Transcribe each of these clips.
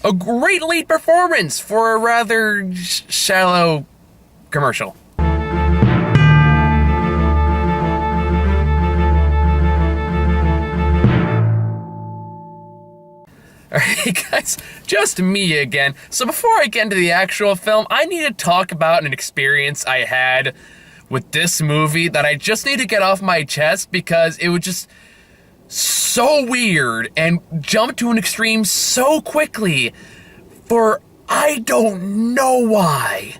a great lead performance for a rather shallow commercial. Alright guys, just me again. So before I get into the actual film, I need to talk about an experience I had with this movie that I just need to get off my chest because it was just so weird and jumped to an extreme so quickly for I don't know why.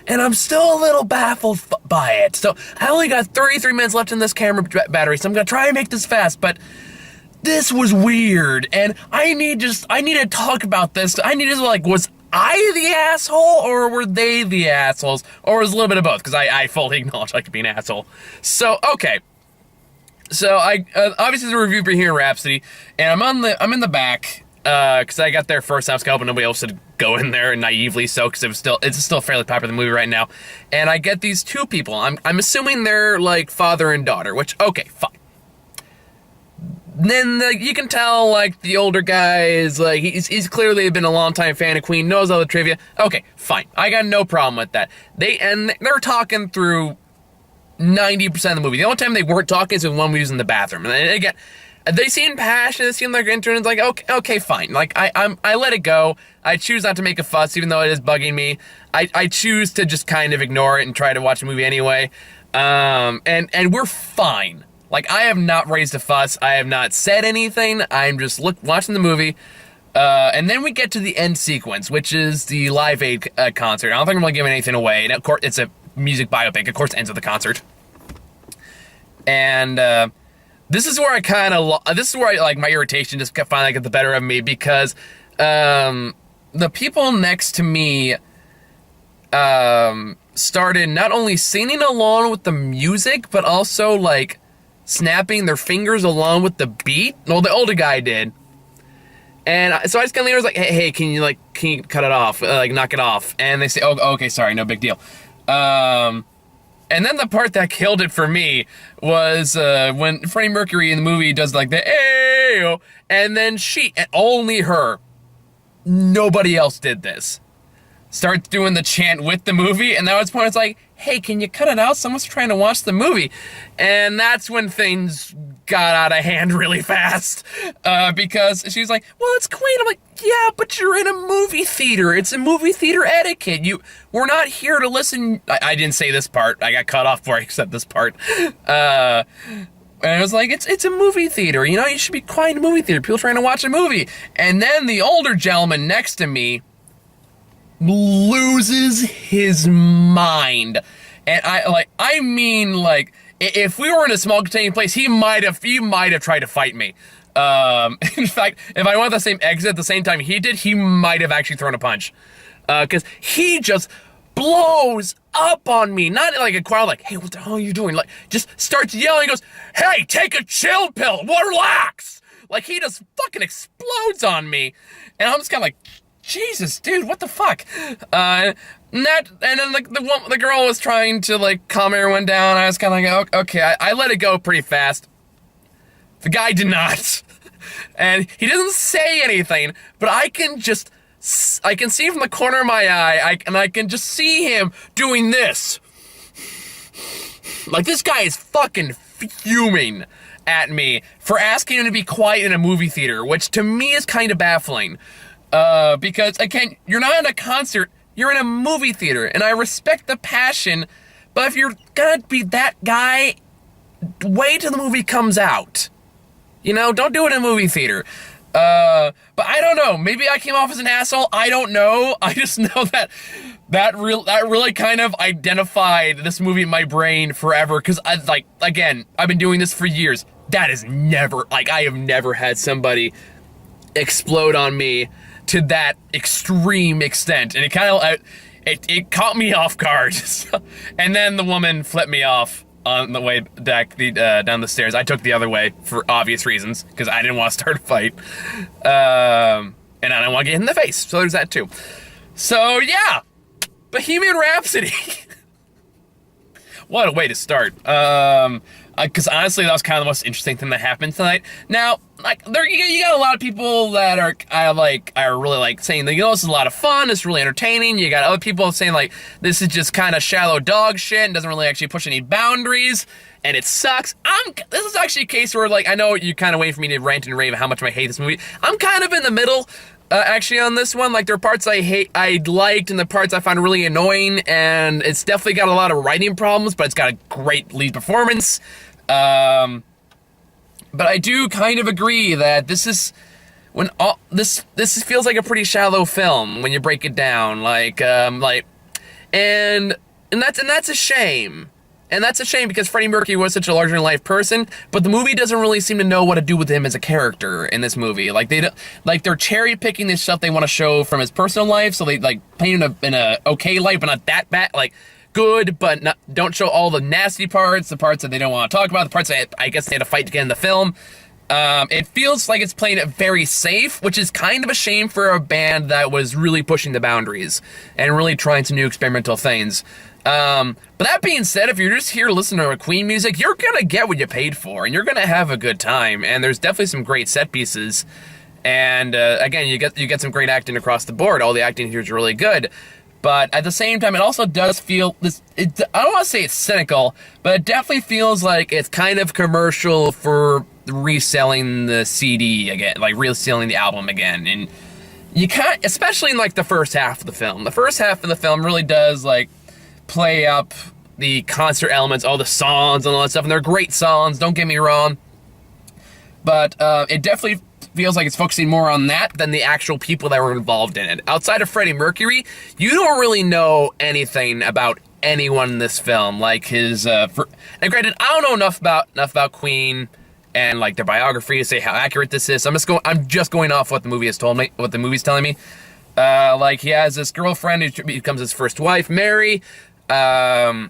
And I'm still a little baffled by it. So I only got 33 minutes left in this camera battery, so I'm gonna try and make this fast, but this was weird, and I need to talk about this. I need to, like, was I the asshole, or were they the assholes? Or was it a little bit of both, because I fully acknowledge I could be an asshole. So, okay. So, I, obviously it's a review for Bohemian Rhapsody, and I'm in the back, because I got there first, and I was hoping nobody else would go in there, naively so, because it's still a fairly popular movie right now. And I get these two people. I'm assuming they're, like, father and daughter, which, okay, fine. Then you can tell, like, the older guy is, like, he's clearly been a long-time fan of Queen, knows all the trivia. Okay, fine. I got no problem with that. They're talking through 90% of the movie. The only time they weren't talking is when one was in the bathroom. And again, they seem passionate, they seem like they're into it. It's like, okay, fine. Like, I let it go. I choose not to make a fuss, even though it is bugging me. I choose to just kind of ignore it and try to watch the movie anyway. And we're fine. Like, I have not raised a fuss. I have not said anything. I'm just watching the movie. And then we get to the end sequence, which is the Live Aid concert. I don't think I'm really giving anything away. And of course, it's a music biopic. Of course, it ends with the concert. And this is where like my irritation just finally got the better of me, because the people next to me started not only singing along with the music, but also like snapping their fingers along with the beat. Well, the older guy did. And so I just kind of was like, hey, can you cut it off? Like, knock it off. And they say, oh, okay, sorry, no big deal. And then the part that killed it for me was when Freddie Mercury in the movie does like the ayo, and then and only her, nobody else did this, starts doing the chant with the movie, and that was point. It's like, hey, can you cut it out? Someone's trying to watch the movie. And that's when things got out of hand really fast, because she's like, well, it's Queen. I'm like, yeah, but you're in a movie theater. It's a movie theater etiquette. We're not here to listen. I didn't say this part. I got cut off before I said this part. And I was like, it's a movie theater. You know, you should be quiet in a movie theater. People trying to watch a movie. And then the older gentleman next to me loses his mind. And I mean, if we were in a small contained place, he might have tried to fight me. In fact, if I went the same exit at the same time he did, he might have actually thrown a punch. Because he just blows up on me. Not like a crowd, like, hey, what the hell are you doing? Like, just starts yelling, goes, hey, take a chill pill, relax. Like, he just fucking explodes on me. And I'm just kind of like, Jesus, dude, what the fuck? And then the girl was trying to like calm everyone down. I was kind of like, okay, I let it go pretty fast. The guy did not, and he doesn't say anything, but I can see from the corner of my eye, I can just see him doing this. Like, this guy is fucking fuming at me for asking him to be quiet in a movie theater, which to me is kind of baffling. Because, again, you're not in a concert, you're in a movie theater, and I respect the passion, but if you're gonna be that guy, wait till the movie comes out. You know, don't do it in a movie theater. But I don't know, maybe I came off as an asshole, I don't know. I just know that really kind of identified this movie in my brain forever, because again, I've been doing this for years. That is never, I have never had somebody explode on me to that extreme extent, and it kind of it caught me off guard. And then the woman flipped me off on the way back down the stairs. I took the other way for obvious reasons, because I didn't want to start a fight, and I didn't want to get hit in the face, so there's that too. So yeah, Bohemian Rhapsody. What a way to start. Because honestly, that was kind of the most interesting thing that happened tonight. Now, like, you got a lot of people that are really like saying that, this is a lot of fun, it's really entertaining. You got other people saying like this is just kind of shallow dog shit and doesn't really actually push any boundaries, and it sucks. This is actually a case where, like, I know you kind of wait for me to rant and rave how much I hate this movie. I'm kind of in the middle. Actually, on this one, like, there are parts I liked, and the parts I found really annoying, and it's definitely got a lot of writing problems, but it's got a great lead performance. But I do kind of agree that this is when this feels like a pretty shallow film when you break it down, and that's a shame. And that's a shame because Freddie Mercury was such a larger-than-life person, but the movie doesn't really seem to know what to do with him as a character in this movie. Like, they're cherry-picking the stuff they want to show from his personal life, so they, like, paint him in a okay light, but not that bad. Like, good, but don't show all the nasty parts, the parts that they don't want to talk about, the parts that I guess they had to fight to get in the film. It feels like it's playing it very safe, which is kind of a shame for a band that was really pushing the boundaries and really trying some new experimental things. But that being said, if you're just here listening to Queen music, you're gonna get what you paid for, and you're gonna have a good time, and there's definitely some great set pieces, and again, you get some great acting across the board. All the acting here is really good, but at the same time, it also does feel I don't want to say it's cynical, but it definitely feels like it's kind of commercial for reselling the CD again, like reselling the album again, and you can't, especially in like the first half of the film. The first half of the film really does like play up the concert elements, all the songs and all that stuff, and they're great songs, don't get me wrong, but it definitely feels like it's focusing more on that than the actual people that were involved in it. Outside of Freddie Mercury, you don't really know anything about anyone in this film, like his and granted, I don't know enough about Queen and like their biography to say how accurate this is. I'm just going off what the movie has told me, what the movie's telling me. Like, he has this girlfriend who becomes his first wife, Mary, and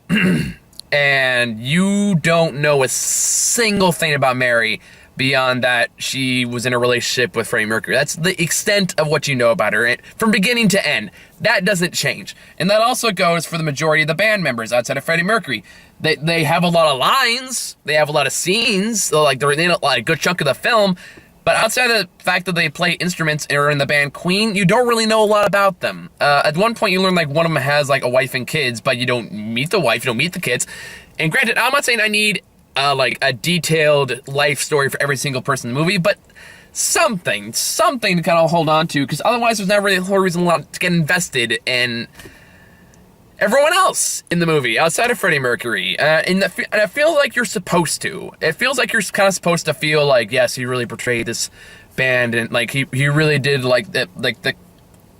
you don't know a single thing about Mary beyond that she was in a relationship with Freddie Mercury. That's the extent of what you know about her, from beginning to end. That doesn't change. And that also goes for the majority of the band members outside of Freddie Mercury. They have a lot of lines, they have a lot of scenes, so like they're in a good chunk of the film, but outside of the fact that they play instruments and are in the band Queen, you don't really know a lot about them. At one point you learn like one of them has like a wife and kids, but you don't meet the wife, you don't meet the kids. And granted, I'm not saying I need like a detailed life story for every single person in the movie, but something to kind of hold on to, because otherwise there's not really a whole reason to get invested in everyone else in the movie outside of Freddie Mercury. And I feel like you're supposed to. It feels like you're kind of supposed to feel like, yes, he really portrayed this band, and like he really did like the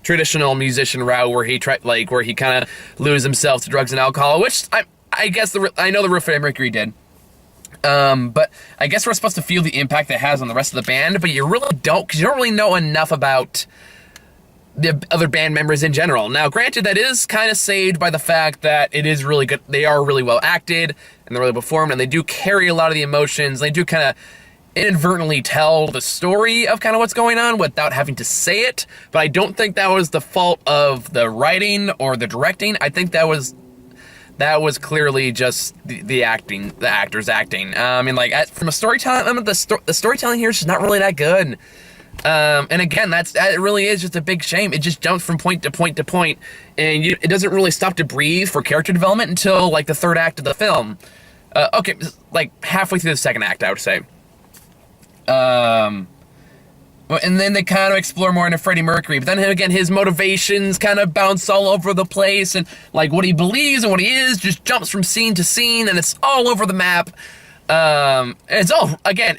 traditional musician route where he kind of loses himself to drugs and alcohol, which I guess I know the real Freddie Mercury did. But I guess we're supposed to feel the impact that it has on the rest of the band, but you really don't, because you don't really know enough about the other band members in general. Now, granted, that is kind of saved by the fact that it is really good. They are really well acted, and they're really performed, and they do carry a lot of the emotions. They do kind of inadvertently tell the story of kind of what's going on without having to say it, but I don't think that was the fault of the writing or the directing. I think that was clearly just the acting, the actors acting. I mean, like, from a storytelling, the storytelling here is just not really that good. And again, that really is just a big shame. It just jumps from point to point to point, and it doesn't really stop to breathe for character development until like the third act of the film. Okay, like halfway through the second act, I would say. And then they kind of explore more into Freddie Mercury, but then again, his motivations kind of bounce all over the place, and like what he believes and what he is just jumps from scene to scene, and it's all over the map. And it's all, again,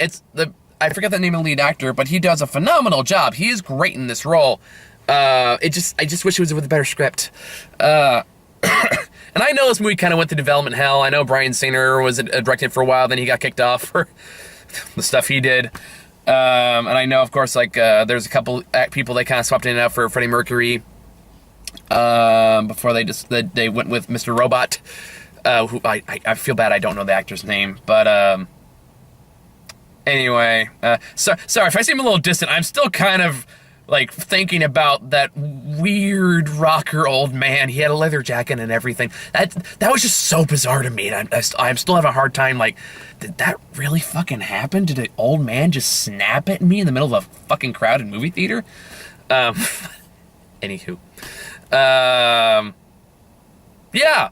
I forget the name of the lead actor, but he does a phenomenal job. He is great in this role. I just wish it was with a better script. And I know this movie kind of went to development hell. I know Bryan Singer was directed for a while, then he got kicked off for the stuff he did. And I know, of course, like, there's a couple people they kind of swapped in and out for Freddie Mercury, before they went with Mr. Robot, who I feel bad I don't know the actor's name, but, anyway, sorry if I seem a little distant. I'm still kind of like thinking about that weird rocker old man. He had a leather jacket and everything. That was just so bizarre to me. And I'm still having a hard time, like, did that really fucking happen? Did an old man just snap at me in the middle of a fucking crowded movie theater? Anywho. Yeah.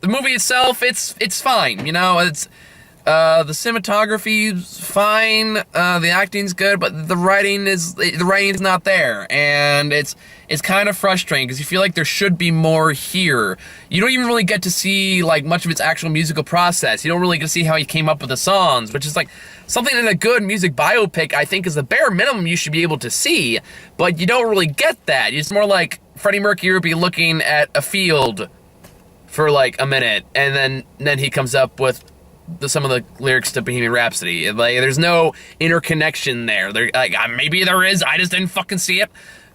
The movie itself, it's fine, you know, it's, the cinematography's fine, the acting's good, but the writing's not there, and it's kind of frustrating, because you feel like there should be more here. You don't even really get to see, like, much of its actual musical process. You don't really get to see how he came up with the songs, which is, like, something in a good music biopic, I think, is the bare minimum you should be able to see, but you don't really get that. It's more like Freddie Mercury would be looking at a field for, like, a minute, and then he comes up with some of the lyrics to Bohemian Rhapsody. Like, there's no interconnection there. Like, maybe there is, I just didn't fucking see it.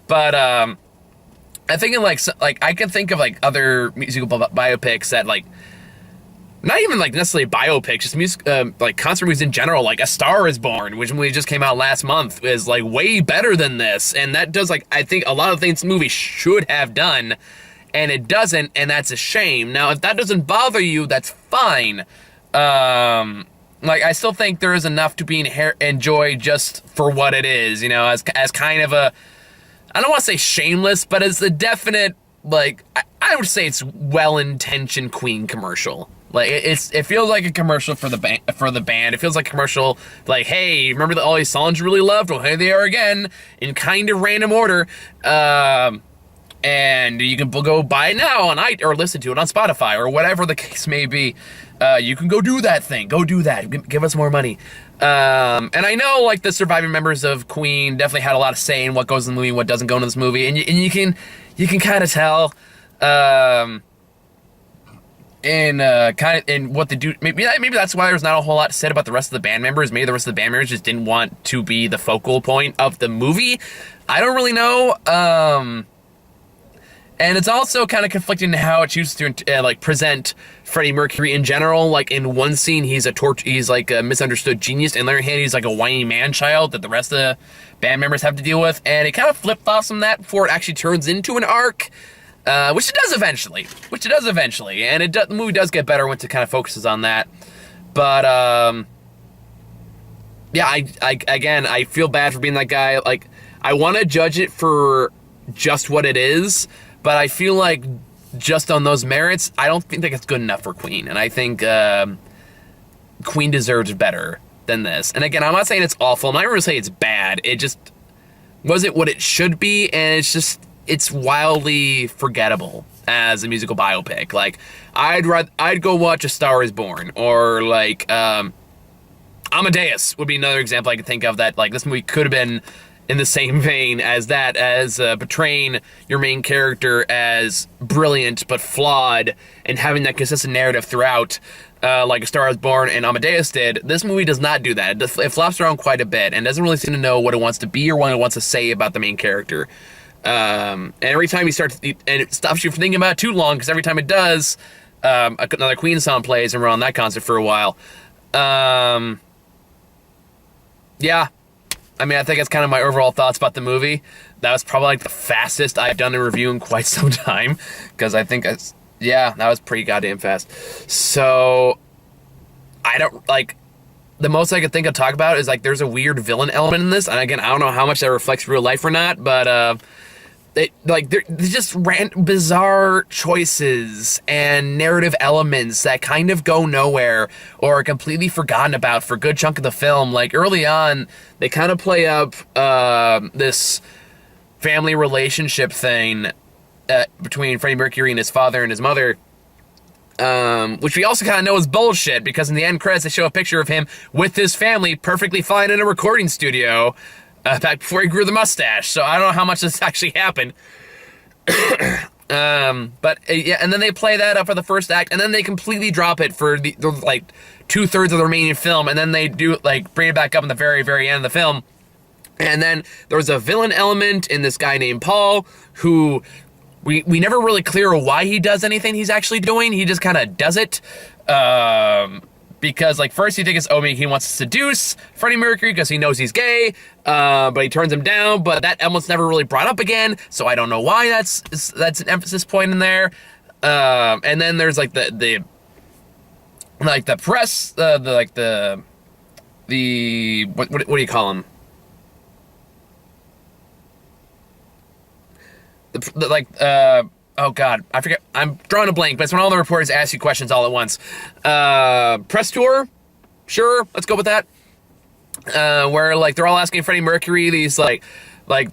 But, I think in, like, I can think of, like, other musical biopics that, like, not even, like, necessarily biopics, just music, like, concert movies in general, like A Star Is Born, which movie just came out last month, is, like, way better than this, and that does, like, I think a lot of things the movie should have done, and it doesn't, and that's a shame. Now, if that doesn't bother you, that's fine. Like, I still think there is enough to be enjoyed just for what it is, you know, as kind of a, I don't want to say shameless, but as a definite, like, I would say it's well-intentioned Queen commercial. Like, it feels like a commercial for the band. It feels like a commercial, like, hey, remember all these songs you really loved? Well, here they are again, in kind of random order. And you can go buy it now or listen to it on Spotify or whatever the case may be. You can go do that thing. Go do that. Give us more money. And I know, like, the surviving members of Queen definitely had a lot of say in what goes in the movie and what doesn't go into this movie. And you can kind of tell, in what they do. Maybe that's why there's not a whole lot said about the rest of the band members. Maybe the rest of the band members just didn't want to be the focal point of the movie. I don't really know. And it's also kind of conflicting in how it chooses to like present Freddie Mercury in general. Like, in one scene, he's like a misunderstood genius, and on the other hand, he's like a whiny man-child that the rest of the band members have to deal with. And it kind of flip-flops from that before it actually turns into an arc, which it does eventually. And the movie does get better once it kind of focuses on that. But yeah, I feel bad for being that guy. Like, I want to judge it for just what it is. But I feel like just on those merits, I don't think it's good enough for Queen. And I think Queen deserves better than this. And again, I'm not saying it's awful. I'm not even going to say it's bad. It just wasn't what it should be. And it's wildly forgettable as a musical biopic. Like, I'd go watch A Star Is Born. Or, like, Amadeus would be another example I could think of that, like, this movie could have been in the same vein as that, as portraying your main character as brilliant but flawed and having that consistent narrative throughout, like A Star Is Born and Amadeus did. This movie does not do that. It flops around quite a bit and doesn't really seem to know what it wants to be or what it wants to say about the main character. And every time and it stops you from thinking about it too long, because every time it does, another Queen song plays and we're on that concert for a while. Yeah. I mean, I think that's kind of my overall thoughts about the movie. That was probably, like, the fastest I've done a review in quite some time, because I think that was pretty goddamn fast. So, I don't, like, the most I could think of talk about is, like, there's a weird villain element in this, and again, I don't know how much that reflects real life or not, but, they're just bizarre choices and narrative elements that kind of go nowhere or are completely forgotten about for a good chunk of the film. Like, early on, they kind of play up this family relationship thing between Freddie Mercury and his father and his mother, which we also kind of know is bullshit, because in the end credits they show a picture of him with his family perfectly fine in a recording studio back before he grew the mustache. So I don't know how much this actually happened. But yeah, and then they play that up for the first act, and then they completely drop it for the like 2/3 of the remaining film, and then they do, like, bring it back up in the very, very end of the film. And then there's a villain element in this guy named Paul, who we never really clear why he does anything he's actually doing. He just kind of does it. because like first he thinks it's Omi, he wants to seduce Freddie Mercury because he knows he's gay, but he turns him down. But that almost never really brought up again, so I don't know why that's an emphasis point in there. And then there's like the press, the what do you call them? Oh God, I forget. I'm drawing a blank, but it's when all the reporters ask you questions all at once. Press tour? Sure, let's go with that. Where like they're all asking Freddie Mercury these like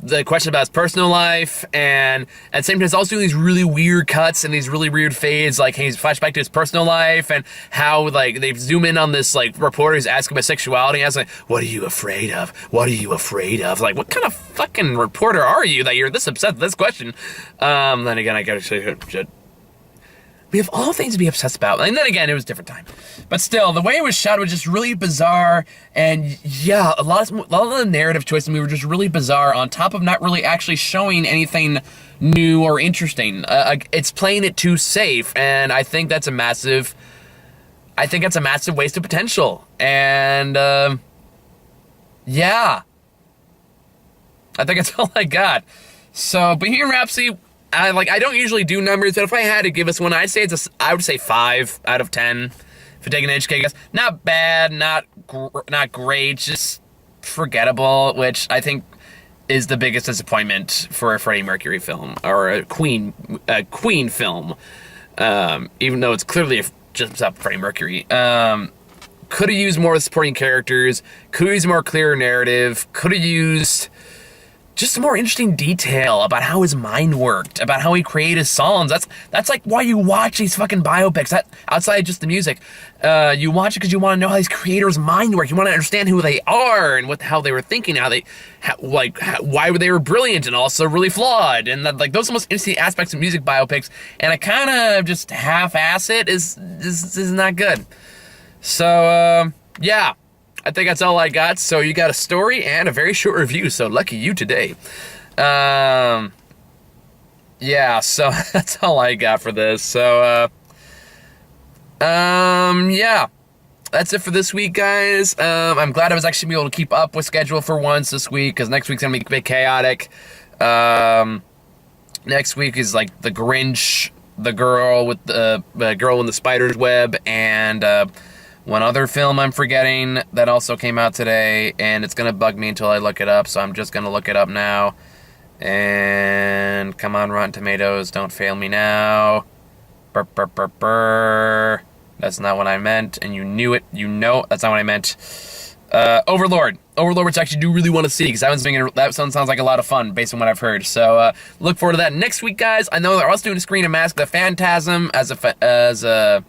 the question about his personal life, and at the same time he's also doing these really weird cuts and these really weird fades, like he's flashback to his personal life and how like they zoom in on this like reporter who's asking about sexuality and asking, what are you afraid of? What are you afraid of? Like, what kind of fucking reporter are you that you're this upset with this question? Then again, I gotta say, we have all things to be obsessed about. And then again, it was a different time. But still, the way it was shot was just really bizarre. And yeah, a lot of the narrative choices were just really bizarre, on top of not really actually showing anything new or interesting. It's playing it too safe. And I think that's a massive waste of potential. And yeah, I think that's all I got. So, Bohemian Rhapsody, I don't usually do numbers, but if I had to give us one, I would say 5 out of 10. If you take an HK guess, not bad, not great, just forgettable, which I think is the biggest disappointment for a Freddie Mercury film or a Queen film. Even though it's clearly just about Freddie Mercury. Could have used more supporting characters. Could have used more clear narrative. Could have used just more interesting detail about how his mind worked, about how he created his songs. That's like why you watch these fucking biopics. That outside just the music, you watch it because you want to know how these creators' mind work. You want to understand who they are and how they were thinking, why they were brilliant and also really flawed. And that, like, those are the most interesting aspects of music biopics. And I kind of just half-ass it is not good. So yeah. I think that's all I got. So you got a story and a very short review, so lucky you today. Yeah, so that's all I got for this. So, yeah. That's it for this week, guys. I'm glad I was actually able to keep up with schedule for once this week, because next week's going to be a bit chaotic. Next week is like The Grinch, the girl with the girl in the spider's web, and one other film I'm forgetting that also came out today, and it's going to bug me until I look it up, so I'm just going to look it up now. And come on, Rotten Tomatoes, don't fail me now. Burr, burr, burr, burr. That's not what I meant, and you knew it. You know that's not what I meant. Overlord. Overlord, which I actually do really want to see, because that sounds like a lot of fun based on what I've heard. So look forward to that next week, guys. I know they're also doing a screen of Mask the Phantasm as a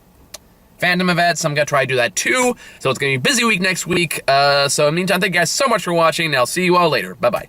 fandom event, so I'm going to try to do that too. So it's going to be a busy week next week. So in the meantime, thank you guys so much for watching, and I'll see you all later. Bye-bye.